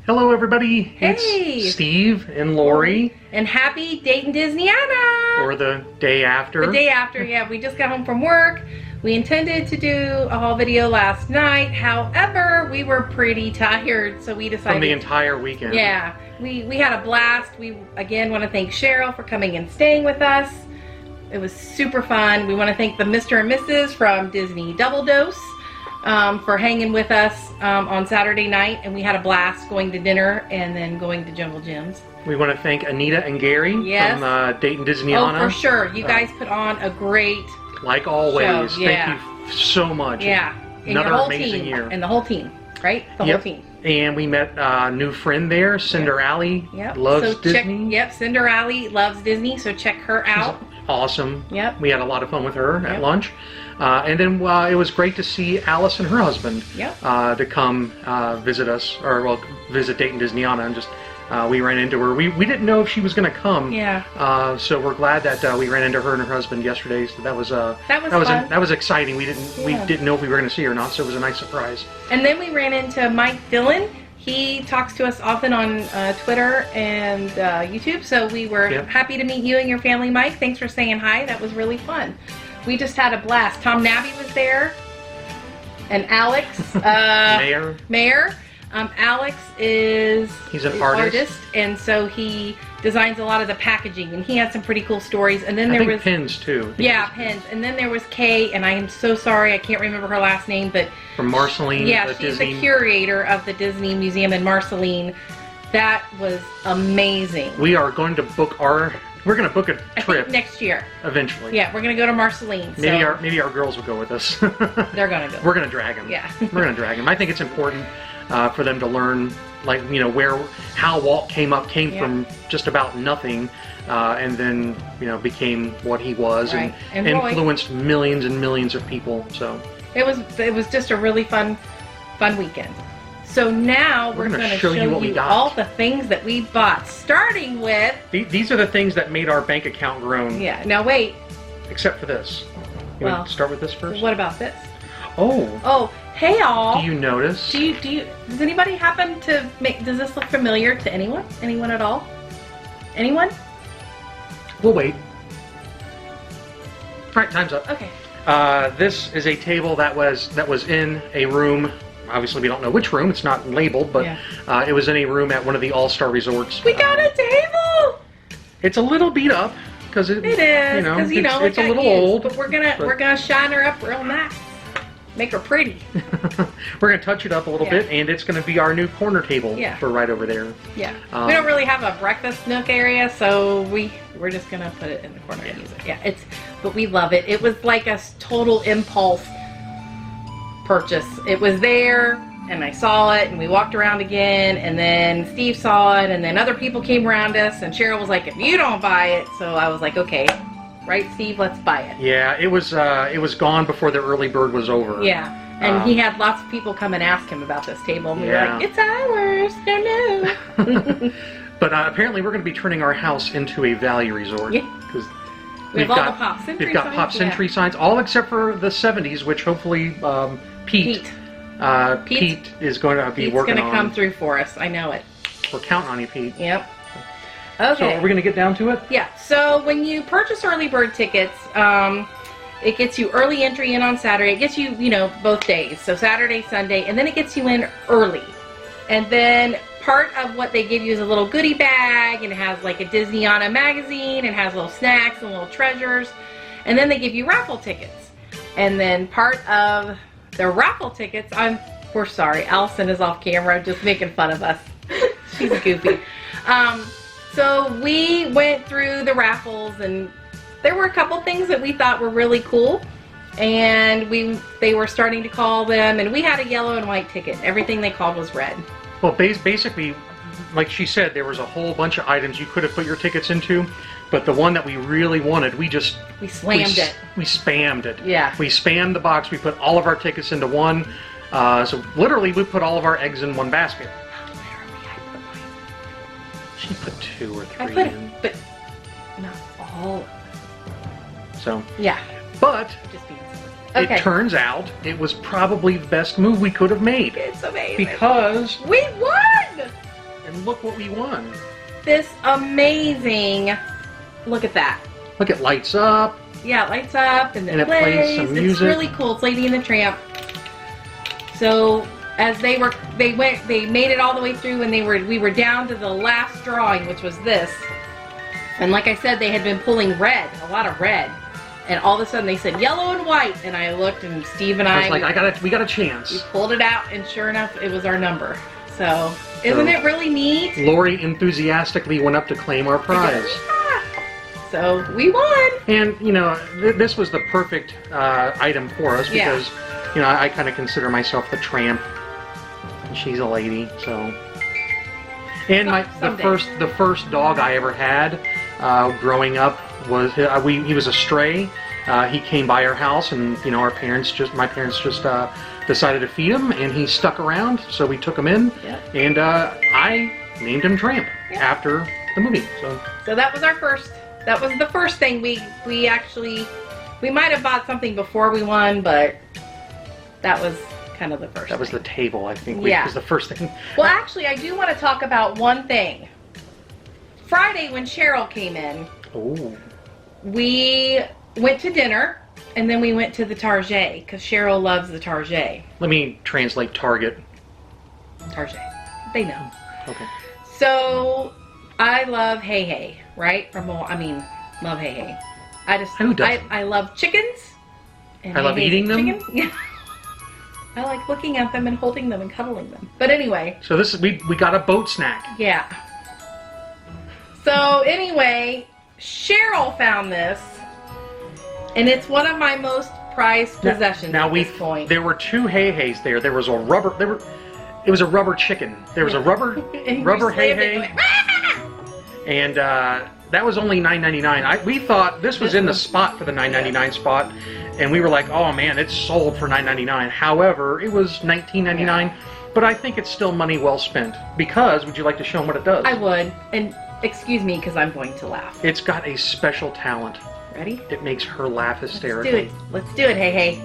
Hello everybody, Hey. It's Steve and Lori. And happy Dayton Disneyana! Or the day after. The day after, yeah. We just got home from work. We intended to do a haul video last night. However, we were pretty tired, so we decided... From the entire weekend. Yeah. We had a blast. We, again, want to thank Cheryl for coming and staying with us. It was super fun. We want to thank the Mr. and Mrs. from Disney Double Dose for hanging with us on Saturday night, and we had a blast going to dinner and then going to Jungle Gyms. We want to thank Anita and Gary from Dayton Disneyana. Oh, for sure. You guys put on a great like always. show. Yeah. Thank you so much. Yeah. Another amazing year. And the whole team, right? The whole team. And we met a new friend there, Cinder Alley. Yep. Loves Disney. Yep, Cinder Alley loves Disney, so check her out. She's awesome. Yep. We had a lot of fun with her at lunch. And then it was great to see Alice and her husband to come visit us, or well, visit Dayton Disneyana, and just we ran into her. We didn't know if she was going to come. Yeah. So we're glad that we ran into her and her husband yesterday. So that was fun. That was exciting. We didn't know if we were going to see her or not. So it was a nice surprise. And then we ran into Mike Dillon. He talks to us often on Twitter and YouTube. So we were happy to meet you and your family, Mike. Thanks for saying hi. That was really fun. We just had a blast. Tom Nabby was there, and Alex Mayer. Alex he's an artist, and so he designs a lot of the packaging, and he had some pretty cool stories. And then there was pins too. Yeah, pins. And then there was Kay, and I am so sorry I can't remember her last name, but from Marceline. Yeah, she's the curator of the Disney Museum in Marceline. That was amazing. We are going to book We're going to book a trip next year. Eventually. Yeah, we're going to go to Marceline. Maybe our girls will go with us. They're going to go. We're going to drag them. Yeah. We're going to drag them. I think it's important for them to learn, like, how Walt came from just about nothing, and then became what he was, and influenced millions and millions of people. So it was just a really fun weekend. So now we're going to show you what we got. All the things that we bought, starting with... These are the things that made our bank account grown. Yeah, now wait. Except for this. You want to start with this first? What about this? Oh, hey y'all. Do you notice? Does anybody happen to does this look familiar to anyone? Anyone at all? Anyone? We'll wait. All right, time's up. Okay. This is a table that was in a room. Obviously, we don't know which room. It's not labeled, but it was in a room at one of the All-Star resorts. We got a table! It's a little beat up because it is. It's a little old. But we're gonna shine her up real nice, make her pretty. We're gonna touch it up a little bit, and it's gonna be our new corner table for right over there. Yeah. We don't really have a breakfast nook area, so we're just gonna put it in the corner and use it. Yeah. But we love it. It was like a total impulse purchase. It was there, and I saw it, and we walked around again, and then Steve saw it, and then other people came around us, and Cheryl was like, if you don't buy it, so I was like, okay, right, Steve, let's buy it. Yeah, it was gone before the early bird was over. Yeah, and he had lots of people come and ask him about this table, and we were like, it's ours, no. But apparently we're going to be turning our house into a value resort. Yeah. We've got Pop Century signs, all except for the 70s, which hopefully Pete is going to be working on. Pete's going to come through for us. I know it. We're counting on you, Pete. Yep. Okay. So are we going to get down to it? Yeah. So when you purchase early bird tickets, it gets you early entry in on Saturday. It gets you, both days. So Saturday, Sunday, and then it gets you in early. And then part of what they give you is a little goodie bag, and it has like a Disneyana magazine, and has little snacks and little treasures. And then they give you raffle tickets. And then part of the raffle tickets, we're sorry, Allison is off camera just making fun of us. She's goofy. So we went through the raffles, and there were a couple things that we thought were really cool. And they were starting to call them, and we had a yellow and white ticket. Everything they called was red. Well, basically, like she said, there was a whole bunch of items you could have put your tickets into, but the one that we really wanted, we slammed it. We spammed it. Yeah. We spammed the box. We put all of our tickets into one. So literally, we put all of our eggs in one basket. Literally, I put mine. She put 2 or 3 in. But not all. So. Yeah. But. Okay. It turns out it was probably the best move we could have made. It's amazing. Because we won! and look what we won. This amazing, look at that. Look, it lights up. Yeah, it lights up and it plays. plays some music. It's really cool. It's Lady and the Tramp. So as they made it all the way through, and we were down to the last drawing, which was this. And like I said, they had been pulling red, a lot of red. And all of a sudden they said yellow and white, and I looked, and Steve and I was like, we got a chance. We pulled it out, and sure enough, it was our number. So isn't it really neat? Lori enthusiastically went up to claim our prize. Yeah. So we won. And you know, this was the perfect item for us because you know, I kind of consider myself the tramp, and she's a lady. So, and the first dog I ever had growing up was he was a stray. He came by our house, and you know, my parents just decided to feed him, and he stuck around, so we took him in, and I named him Tramp after the movie. So that was our first. That was the first thing we actually might have bought something before we won, but that was kind of the first. That was the table, I think. Was the first thing. Well, actually, I do want to talk about one thing. Friday when Cheryl came in. Oh. We went to dinner, and then we went to the Target, because Cheryl loves the Target. Let me translate Target. Target. They know. Okay. So, I love Hey Hey, right? Love Hey Hey. Who doesn't? I love chickens. And I love eating them. Yeah. I like looking at them and holding them and cuddling them. But anyway. So we got a boat snack. Yeah. So anyway, Cheryl found this, and it's one of my most prized possessions at this point. There were two Hey Heys there. There was a rubber. It was a rubber chicken. There was a rubber Hey Hey, and that was only $9.99. We thought this was in the spot for the $9.99 spot, and we were like, oh man, it's sold for $9.99. However, it was $19.99, but I think it's still money well spent. Because, would you like to show them what it does? I would, and excuse me, because I'm going to laugh. It's got a special talent. Ready? It makes her laugh hysterically. Let's do it, Hey Hey.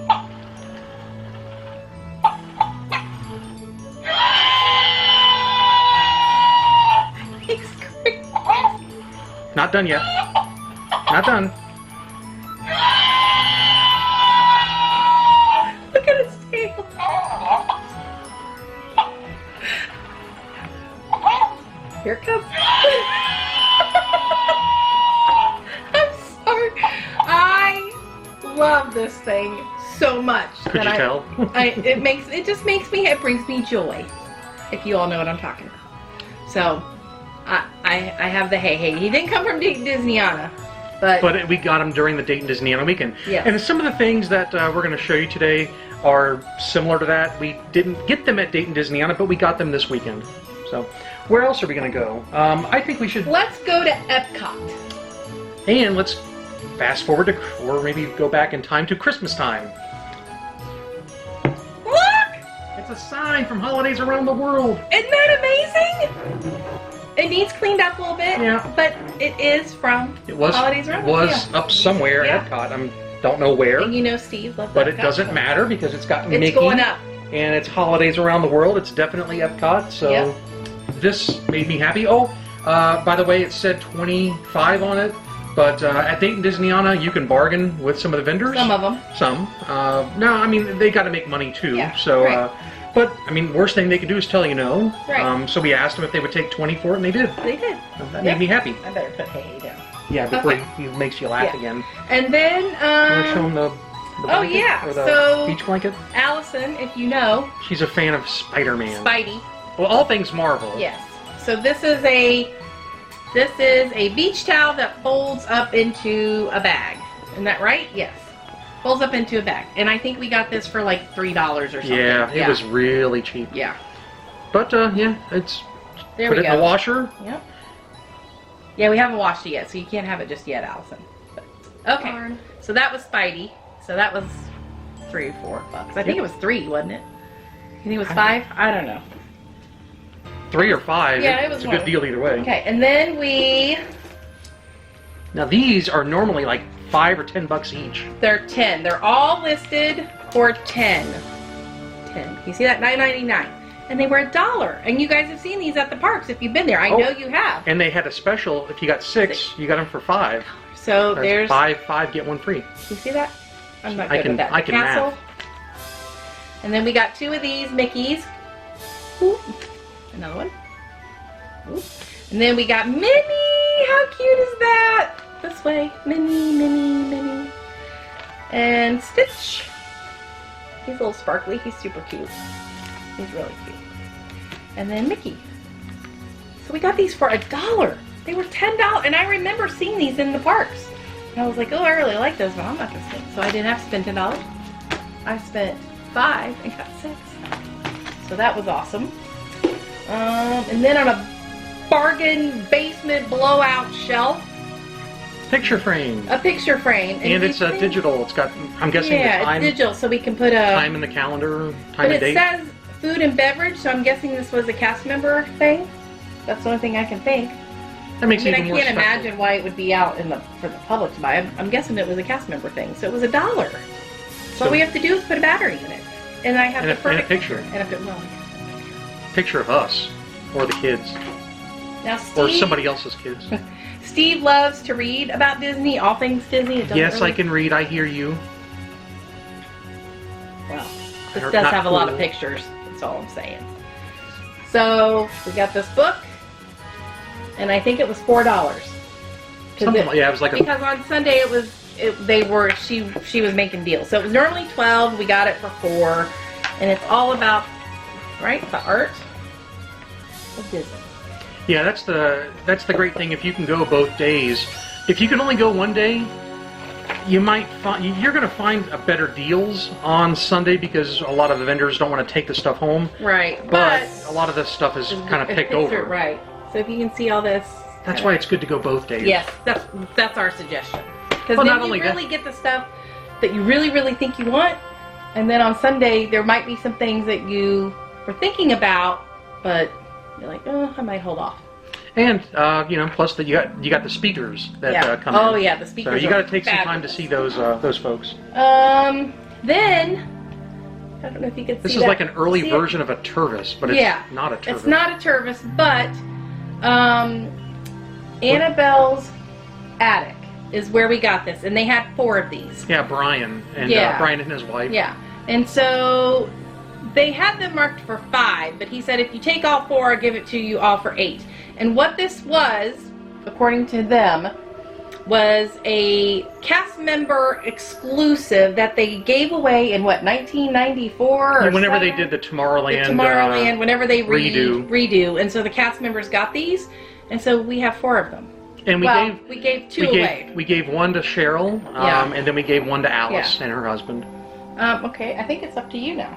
Not done yet. Not done. Look at its tail. Here it comes. I'm sorry. I love this thing so much. Could you tell? It brings me joy. If you all know what I'm talking about. So, I have the Hey Hey. He didn't come from Dayton Disneyana, but we got him during the Dayton Disneyana weekend. Yes. And some of the things that we're going to show you today are similar to that. We didn't get them at Dayton Disneyana, but we got them this weekend. So, where else are we going to go? I think we should... Let's go to Epcot. And let's fast forward to, or maybe go back in time to Christmas time. Look! It's a sign from Holidays Around the World. Isn't that amazing? It needs cleaned up a little bit, but it is from Holidays Around the World. It was up somewhere at Epcot. I don't know where. And you know Steve loves Epcot. But it doesn't matter because it's got Mickey. It's going up. And it's Holidays Around the World. It's definitely Epcot. So this made me happy. Oh, by the way, it said 25 on it. But at Dayton Disneyana, you can bargain with some of the vendors. Some of them. Some. No, I mean, they got to make money too. Yeah, so, right. But, I mean, worst thing they could do is tell you no. Right. So we asked them if they would take 20 for it, and they did. They did. That made me happy. I better put Hey Hey down. Yeah, before he makes you laugh again. And then, you want to show them the blanket? Or the beach blanket? Allison, if you know. She's a fan of Spider-Man. Spidey. Well, all things Marvel. Yes. So this is a beach towel that folds up into a bag. Isn't that right? Yes. Folds up into a bag. And I think we got this for like $3 or something. Yeah, it was really cheap. Yeah. But, it's... There put we it go. in the washer. Yep. Yeah, we haven't washed it yet, so you can't have it just yet, Allison. But, okay. Darn. So that was Spidey. So that was $3 or $4. I think it was 3, wasn't it? You think it was 5? I don't know. 3 or 5. Yeah, it was It's a good deal either way. Okay, and then Now these are normally like $5 or $10 each. They're 10. They're all listed for 10. 10. You see that? $9.99. and they were $1. And you guys have seen these at the parks if you've been there. I know you have. And they had a special. If you got 6, you got them for $5. So there's 5 get 1 free. You see that? I'm not good with that. I can math. And then we got 2 of these Mickeys. Ooh. Another one. Ooh. And then we got Minnie. How cute is that? This way. Minnie, Minnie, Minnie. And Stitch. He's a little sparkly. He's super cute. He's really cute. And then Mickey. So we got these for $1. They were $10. And I remember seeing these in the parks. And I was like, oh, I really like those, but I'm not going to spend. So I didn't have to spend $10. I spent $5 and got 6. So that was awesome. And then on a bargain basement blowout shelf. Picture frame. A picture frame. And it's digital. It's got, I'm guessing, the time. Yeah, it's digital, so we can put a... Time in the calendar, time and date. But it says food and beverage, so I'm guessing this was a cast member thing. That's the only thing I can think. That makes it even more I can't special. imagine why it would be out for the public to buy. I'm guessing it was a cast member thing, so it was $1. So all we have to do is put a battery in it. And I have the perfect picture. And Picture of us, or the kids. Now, Steve, or somebody else's kids. Steve loves to read about Disney, all things Disney. Yes, really... I can read. I hear you. Well, this does have a lot of pictures. That's all I'm saying. So we got this book, and I think it was $4. Yeah, it was like because on Sunday she was making deals. So it was normally $12. We got it for $4, and it's all about the art of Disney. Yeah, that's the great thing. If you can go both days, if you can only go one day, you're going to find better deals on Sunday because a lot of the vendors don't want to take the stuff home. Right, but a lot of this stuff is kind of picked over. Right. So if you can see all this. That's why it's good to go both days. Yes, that's our suggestion. Because then you really get the stuff that you really, really think you want, and then on Sunday there might be some things that you were thinking about, but you're like, oh, I might hold off. And plus that you got the speakers that come in. Oh yeah, the speakers. So you got to take some time to see those folks. Then I don't know if you can see. This is like an early version of a Tervis, but it's not a Tervis. It's not a Tervis, but Annabelle's Attic is where we got this, and they had 4 of these. Yeah, Brian and Brian and his wife. Yeah, and so they had them marked for $5, but he said if you take all 4, I'll give it to you all for $8. And what this was, according to them, was a cast member exclusive that they gave away in 1994 or whenever they did the Tomorrowland, whenever they redo. And so the cast members got these, and so we have 4 of them. And we gave 2 away. We gave 1 to Cheryl, and then we gave 1 to Alice and her husband. Okay, I think it's up to you now.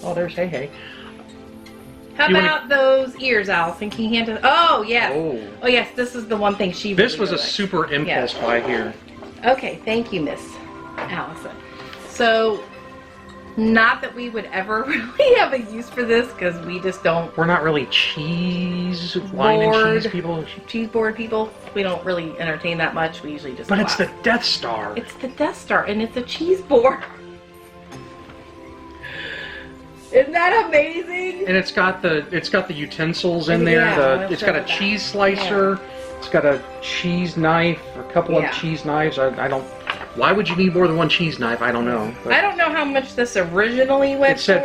Oh, there's Hey. How about those ears, Allison? Can you hand it? Oh, yes. Oh, yes, this is the one thing she This was a super impulse buy here. Okay, thank you, Miss Allison. So, not that we would ever really have a use for this, because we just don't... We're not really wine and cheese people. Cheese board people. We don't really entertain that much. We usually just But it's the Death Star. It's the Death Star, and it's a cheese board. Isn't that amazing? And it's got the utensils in there. It's got a cheese slicer. Yeah. It's got a cheese knife, a couple of cheese knives. I don't. Why would you need more than 1 cheese knife? I don't know. But I don't know how much this originally went for. It said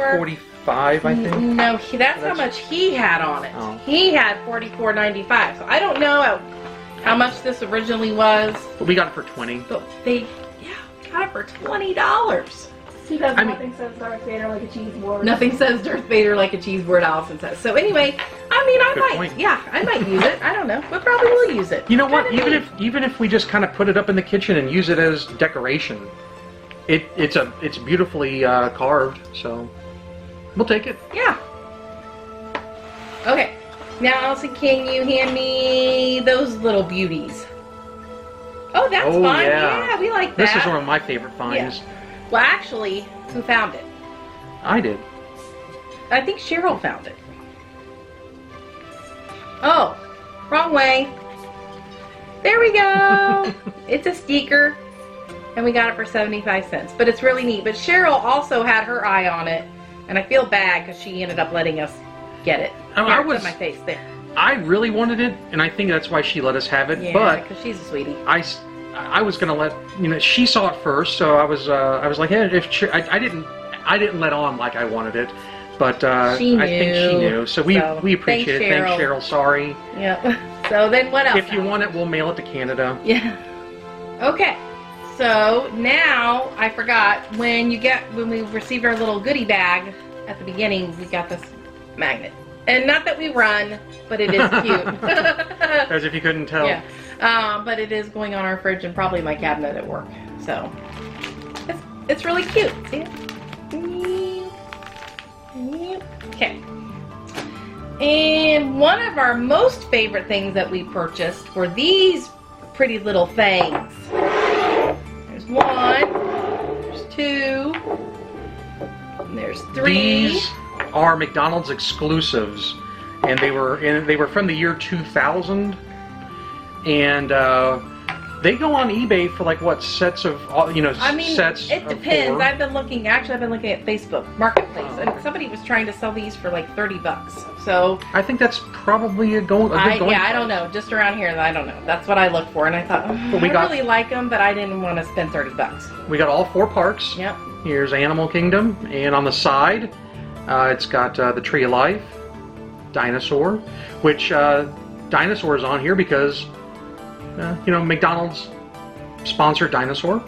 $45, I think. No, that's how much he had on it. Oh. He had $44.95. So I don't know how much this originally was. But we got it for $20. But we got it for $20. Nothing says Darth Vader like a cheese board. Nothing says Darth Vader like a cheese board, Allison says. So anyway, I might use it. I don't know. We probably will use it. You know what? Even if we just kind of put it up in the kitchen and use it as decoration, it's beautifully carved. So we'll take it. Yeah. Okay. Now, Allison, can you hand me those little beauties? Oh, that's fun. Yeah, we like that. This is one of my favorite finds. Yeah. Well, actually, who found it? I did. I think Cheryl found it. Oh, wrong way. There we go. It's a sticker. and we got it for 75 cents. But it's really neat. But Cheryl also had her eye on it, and I feel bad because she ended up letting us get it. I was on my face there. I really wanted it, and I think that's why she let us have it. Yeah, but because she's a sweetie. I was gonna let she saw it first, so I was like, hey, I didn't let on like I wanted it, but I think she knew. So we appreciate it. Thanks, Cheryl. Sorry. Yep. So then what else? If you want it, we'll mail it to Canada. Yeah. Okay. So now I forgot when we received our little goodie bag at the beginning, we got this magnet. And not that we run, but it is cute. As if you couldn't tell. Yeah. But it is going on our fridge and probably my cabinet at work. So it's really cute. See it? Okay. And one of our most favorite things that we purchased were these pretty little things. There's one, there's two, and there's three. These are McDonald's Exclusives, and they were from the year 2000, and they go on eBay for like what, sets of sets. It depends. I've been looking at Facebook Marketplace, and somebody was trying to sell these for like $30. So I think that's probably a good going. I don't know. Just around here, I don't know. That's what I looked for, and I thought I really like them, but I didn't want to spend $30. We got all 4 parks. Yep. Here's Animal Kingdom, and on the side, it's got the Tree of Life, Dinosaur, which Dinosaur is on here because McDonald's sponsored Dinosaur.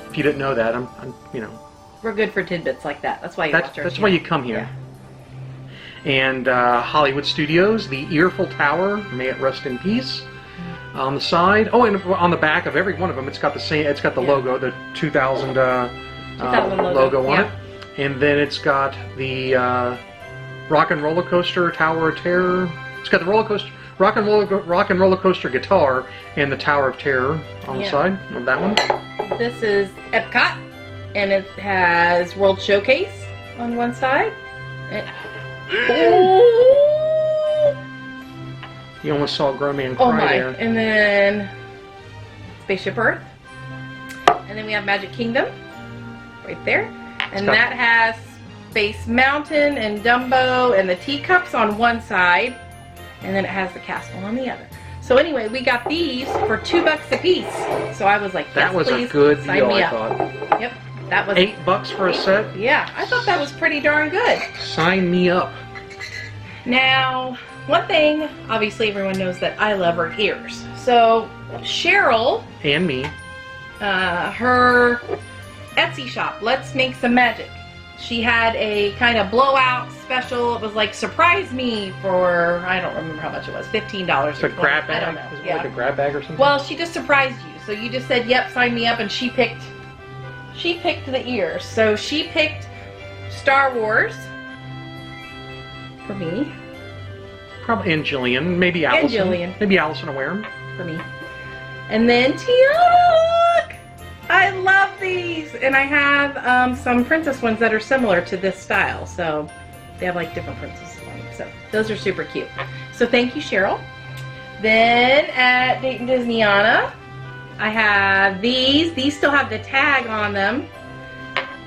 If you didn't know that, I'm We're good for tidbits like that. That's why you watch our That's channel. why you come here. Yeah. And Hollywood Studios, the Earful Tower, may it rest in peace. On the side, and on the back of every one of them, it's got the same. It's got the logo, the 2000 logo on it. And then it's got the Rock and Roller Coaster Tower of Terror. It's got the Rock and Roller Coaster guitar and the Tower of Terror on the side of that one. This is Epcot, and it has World Showcase on one side. You almost saw a grown man cry there. And then Spaceship Earth. And then we have Magic Kingdom right there. And that has Space Mountain and Dumbo and the teacups on one side. And then it has the castle on the other. So anyway, we got these for $2 a piece. So I was like, that was please, a good sign deal, me I up. thought. Yep. That was $8 for a set? Yeah, I thought that was pretty darn good. Sign me up. Now, one thing, obviously everyone knows that I love her ears. So Cheryl and me, her Etsy shop, Let's Make Some Magic. She had a kind of blowout special. It was like surprise me for, I don't remember how much it was, $15. It's a grab bag. I don't know. Is it like a grab bag or something? Well, she just surprised you. So you just said, "Yep, sign me up," and she picked the ears. So she picked Star Wars for me. Probably, and Jillian, maybe Allison. And Jillian. Maybe Allison will wear them. For me. And then Tiana, look! I love these! And I have some princess ones that are similar to this style. So they have like different princesses on them. So those are super cute. So thank you, Cheryl. Then at Dayton Disneyana, I have these. These still have the tag on them.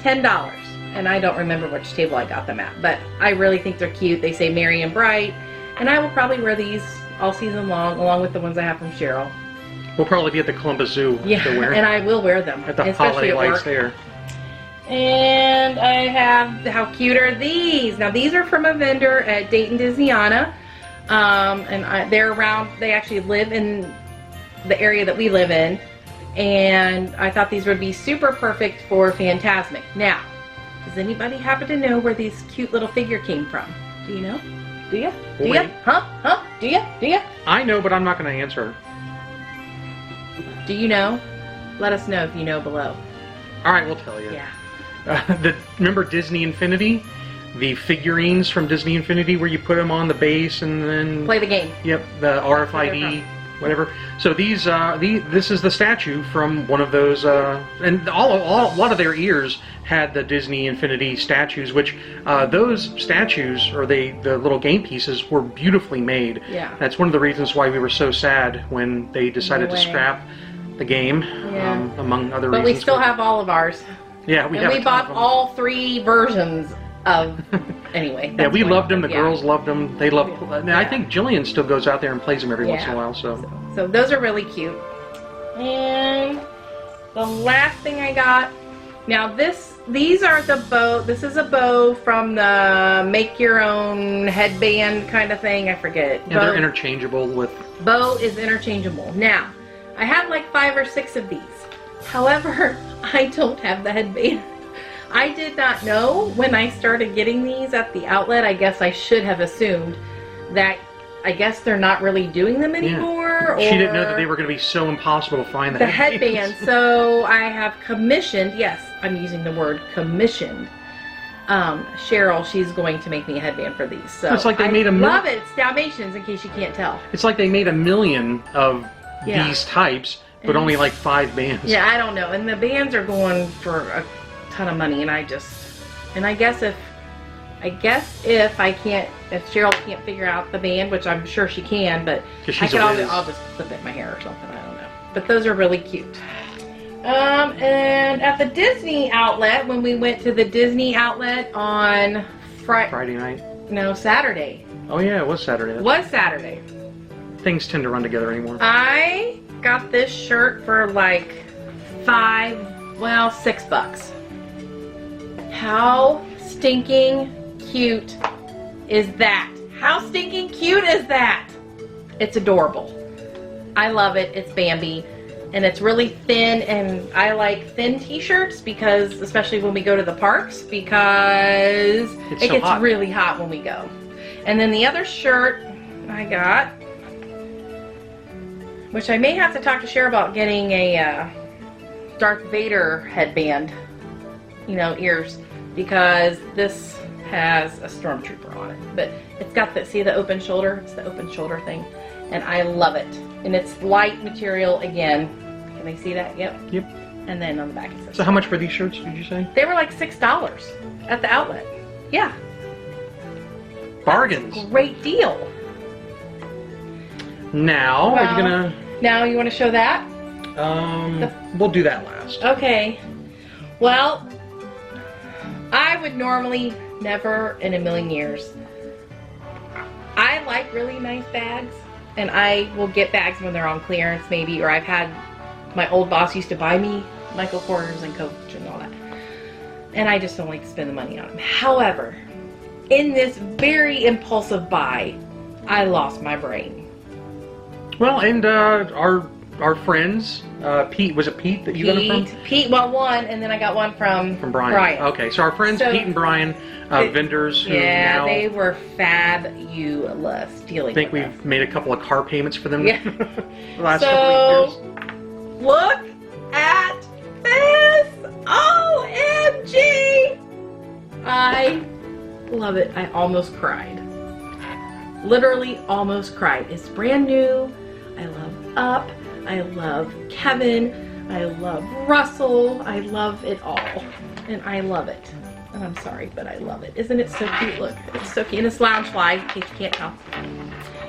$10. And I don't remember which table I got them at. But I really think they're cute. They say Merry and Bright. And I will probably wear these all season long, along with the ones I have from Cheryl. We'll probably be at the Columbus Zoo. Yeah, and I will wear them. At the holiday lights there. And I have, how cute are these? Now these are from a vendor at Dayton Disneyana. And they're around, they actually live in the area that we live in. And I thought these would be super perfect for Fantasmic. Now, does anybody happen to know where this cute little figure came from? Do you know? Do you? Do you? Huh? Do you? Do you? I know, but I'm not going to answer. Do you know? Let us know if you know below. All right, we'll tell you. Yeah. Remember Disney Infinity? The figurines from Disney Infinity where you put them on the base and then... Play the game. Yep, the RFID, whatever. So this is the statue from one of those, and a lot of their ears had the Disney Infinity statues, which those statues, or the little game pieces, were beautifully made. Yeah. That's one of the reasons why we were so sad when they decided to scrap the game, among other reasons. But we still have all of ours. Yeah, we bought all 3 versions of. Anyway. Yeah, we loved them. The girls loved them. They loved. I think Jillian still goes out there and plays them every once in a while. So those are really cute. And the last thing I got. Now these are the bow. This is a bow from the make your own headband kind of thing. I forget. Yeah, they're interchangeable with. Bow is interchangeable. Now, I have like 5 or 6 of these. However, I don't have the headband. I did not know when I started getting these at the outlet. I guess I should have assumed that I guess they're not really doing them anymore. She didn't know that they were going to be so impossible to find the headband. So I have commissioned, yes, I'm using the word commissioned. Cheryl, she's going to make me a headband for these. So it's like they made love it. It's Dalmatians, in case you can't tell. It's like they made 1 million of these types, but only like 5 bands. Yeah, I don't know. And the bands are going for a ton of money, and I guess if Cheryl can't figure out the band, which I'm sure she can, but I'll just clip it in my hair or something. I don't know. But those are really cute. And at the Disney outlet, when we went to the Disney outlet on Friday night? No, Saturday. Oh yeah, it was Saturday. It was Saturday. Things tend to run together anymore. I got this shirt for like $6. How stinking cute is that? How stinking cute is that? It's adorable. I love it. It's Bambi. And it's really thin, and I like thin t-shirts because, especially when we go to the parks, because it gets really hot when we go. And then the other shirt I got, which I may have to talk to Cher about getting a Darth Vader headband, ears, because this has a stormtrooper on it. But it's got the open shoulder? It's the open shoulder thing. And I love it. And it's light material again. Can they see that? Yep. Yep. And then on the back it says. So how much for these shirts did you say? They were like $6 at the outlet. Yeah. Bargains. Great deal. Now, are you gonna? Now you want to show that? We'll do that last. Okay. Well, I would normally never in a million years. I like really nice bags, and I will get bags when they're on clearance, maybe, or I've had my old boss used to buy me Michael Kors and Coach and all that, and I just don't like to spend the money on them. However, in this very impulsive buy, I lost my brain. Well, and our friends, Pete, was it Pete that you got them from? Pete, well, one, and then I got one from Brian. Okay, so our friends Pete and Brian, vendors who now... they were fabulous dealing with I think we've made a couple of car payments for them the last couple of years. Look at this! OMG! I love it. I almost cried. Literally almost cried. It's brand new. I love Up. I love Kevin. I love Russell. I love it all. And I love it. And I'm sorry, but I love it. Isn't it so cute? Look, it's so cute. And it's lounge fly, in case you can't tell.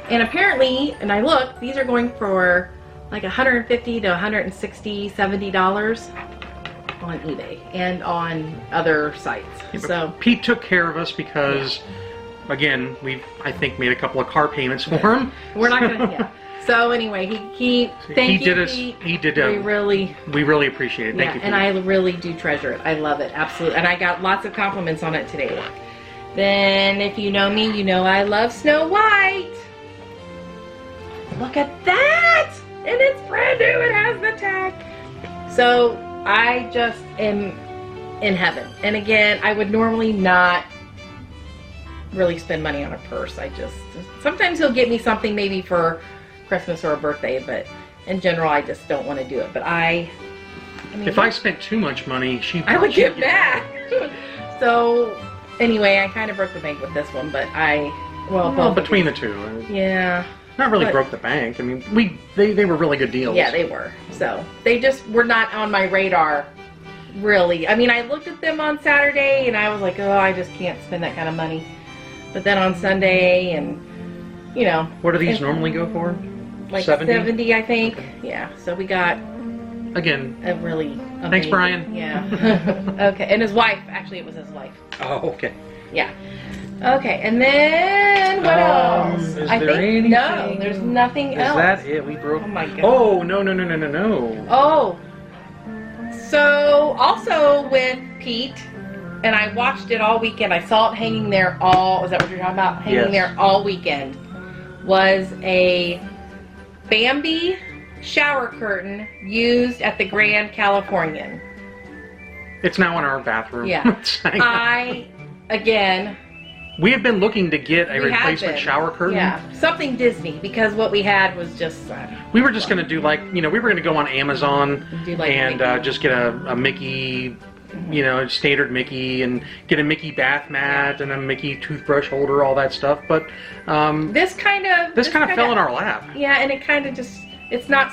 And apparently, and I looked, these are going for like $150 to $160, $70 on eBay and on other sites. Yeah, so Pete took care of us because, again, we've, I think, made a couple of car payments for him. We're not gonna, So anyway, he did us. He did. We really appreciate it. Thank you. And I really do treasure it. I love it, absolutely. And I got lots of compliments on it today. Then, if you know me, you know I love Snow White. Look at that! And it's brand new. It has the tag. So I just am in heaven. And again, I would normally not really spend money on a purse. Sometimes he'll get me something maybe for Christmas or a birthday, but in general, I just don't want to do it. But I mean, if I spent too much money, I would give back. So anyway, I kind of broke the bank with this one, but well, between the two, yeah. Not really broke the bank. I mean, they were really good deals. Yeah, they were. So they just were not on my radar, really. I mean, I looked at them on Saturday, and I was like, oh, I just can't spend that kind of money. But then on Sunday, and what do these normally go for? Like 70, I think. Yeah. So we got again. Really amazing. Thanks, Brian. Yeah. Okay, and his wife. Actually, it was his wife. Oh, okay. Yeah. Okay, and then what else? Is there anything? No, there's nothing else. Is that it? We broke. Oh my god. Oh, no. Oh. So also with Pete, and I watched it all weekend. I saw it hanging there all. Is that what you're talking about? Hanging there all weekend. Was a Bambi shower curtain used at the Grand Californian. It's now in our bathroom. Yeah. Again. We have been looking to get a replacement shower curtain. Yeah, something Disney, because what we had was just... we were just going to do like, we were going to go on Amazon and just get a Mickey, standard Mickey, and get a Mickey bath mat and a Mickey toothbrush holder, all that stuff. But this kind of fell in our lap. Yeah, and it kind of just, it's not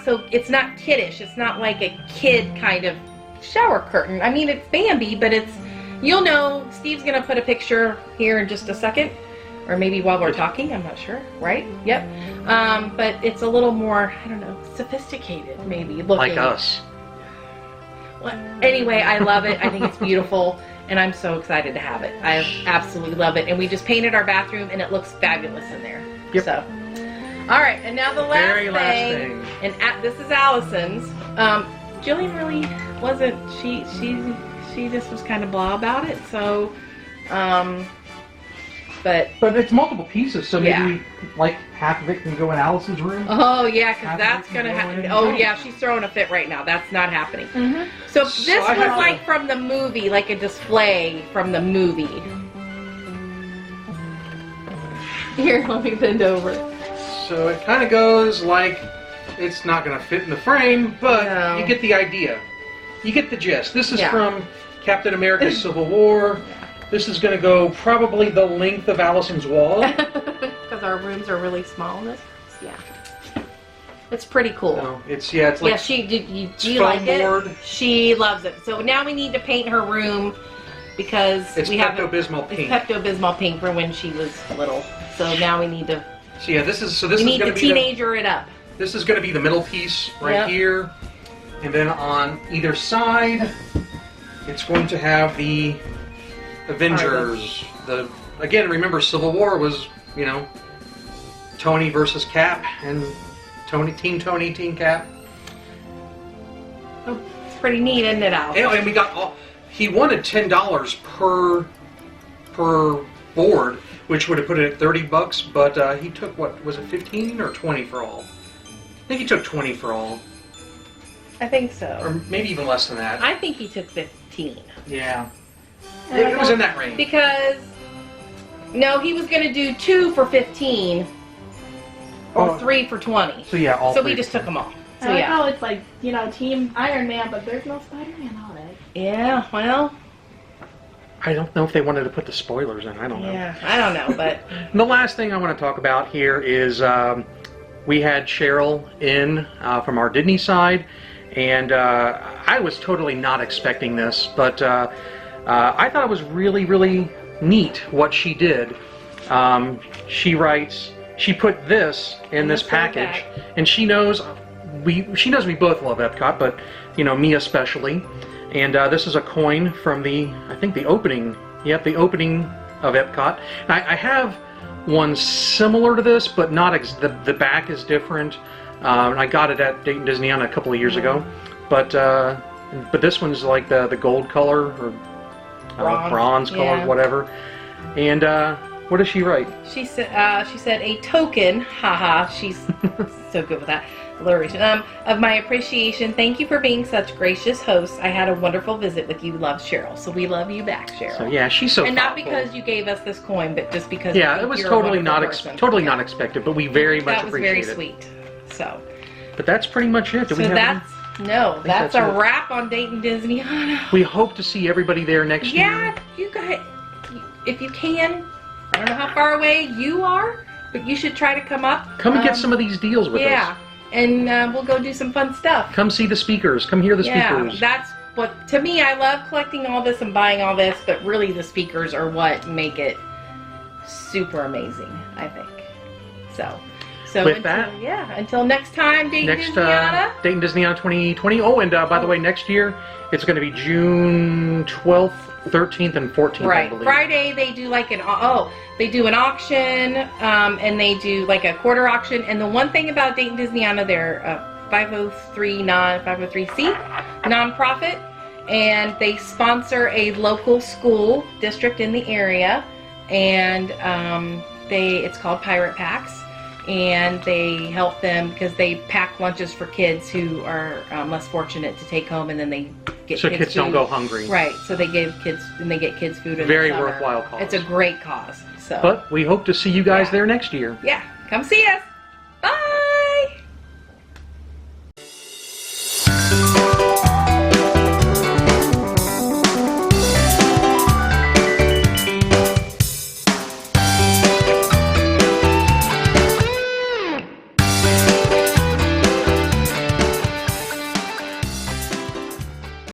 kiddish. It's not like a kid kind of shower curtain. I mean, it's Bambi, but it's... You'll know, Steve's going to put a picture here in just a second, or maybe while we're talking, I'm not sure, right? Yep. But it's a little more, I don't know, sophisticated, maybe, looking. Like us. Well, anyway, I love it. I think it's beautiful, and I'm so excited to have it. I absolutely love it. And we just painted our bathroom, and it looks fabulous in there. Yep. So, all right, and now the last thing. And this is Allison's. Jillian really wasn't, she just was kind of blah about it, so, but it's multiple pieces, so maybe like half of it can go in Allison's room. Oh yeah, because that's gonna happen. Oh yeah, she's throwing a fit right now. That's not happening. So this was like from the movie, like a display from the movie. Here, let me bend over. So it kind of goes like, it's not gonna fit in the frame, but you get the idea. You get the gist. This is from Captain America Civil War. This is going to go probably the length of Allison's wall. Because our rooms are really small. It's pretty cool. No, it's like... Yeah, do you like it? She loves it. So now we need to paint her room because we have Pepto-Bismol pink. It's Pepto-Bismol pink for when she was little. So now we need to... So yeah, this is going to be teenager it up. This is going to be the middle piece right here. And then on either side... It's going to have the Avengers. Again, remember, Civil War was, Tony versus Cap, and Team Tony, Team Cap. Oh, it's pretty neat, isn't it, Al? And we got he wanted $10 per board, which would have put it at $30, but he took, what was it, 15 or 20 for all? I think he took 20 for all. I think so. Or maybe even less than that. I think he took 15. Yeah. It was in that range. Because, no, he was going to do 2 for 15 or 3 for 20. So yeah, all So we just took them all. So I like how it's like, Team Iron Man, but there's no Spider-Man on it. Yeah, well... I don't know if they wanted to put the spoilers in. I don't know. Yeah, I don't know, but... The last thing I want to talk about here is we had Cheryl in from our Disney side. And I was totally not expecting this, but I thought it was really, really neat what she did. She writes, she put this in this package, and she knows we both love Epcot, but me especially. And this is a coin from I think the opening. Yep, the opening of Epcot. And I have one similar to this, but not the back is different. I got it at Dayton Disneyana a couple of years ago, but this one's like the gold color or bronze color, whatever. And what does she write? She said a token. Haha, she's so good with that alliteration. Of my appreciation. Thank you for being such gracious hosts. I had a wonderful visit with you. Love, Cheryl. So we love you back, Cheryl. So yeah, she's so. And thoughtful. Not because you gave us this coin, but just because. Yeah, it was totally not expected, but we very much appreciate it. That was very sweet. So. But that's pretty much it. That's a wrap on Dayton Disneyana. We hope to see everybody there next year. Yeah, you guys, if you can. I don't know how far away you are, but you should try to come up. Come and get some of these deals with us. Yeah, and we'll go do some fun stuff. Come see the speakers. Come hear the speakers. Yeah, that's what, to me, I love collecting all this and buying all this, but really the speakers are what make it super amazing, I think. So. So with that, until next time, Dayton Disneyana. Dayton Disneyana 2020. Oh, and by the way, next year it's going to be June 12th, 13th, and 14th. Right. I believe. Friday they do like an auction, and they do like a quarter auction. And the one thing about Dayton Disneyana, they're 503c nonprofit, and they sponsor a local school district in the area, and it's called Pirate Packs. And they help them because they pack lunches for kids who are less fortunate to take home, and then they get so kids don't food. go hungry. Right. So they give kids, and they get kids food. Very worthwhile cause. It's a great cause. So. But we hope to see you guys there next year. Yeah. Come see us.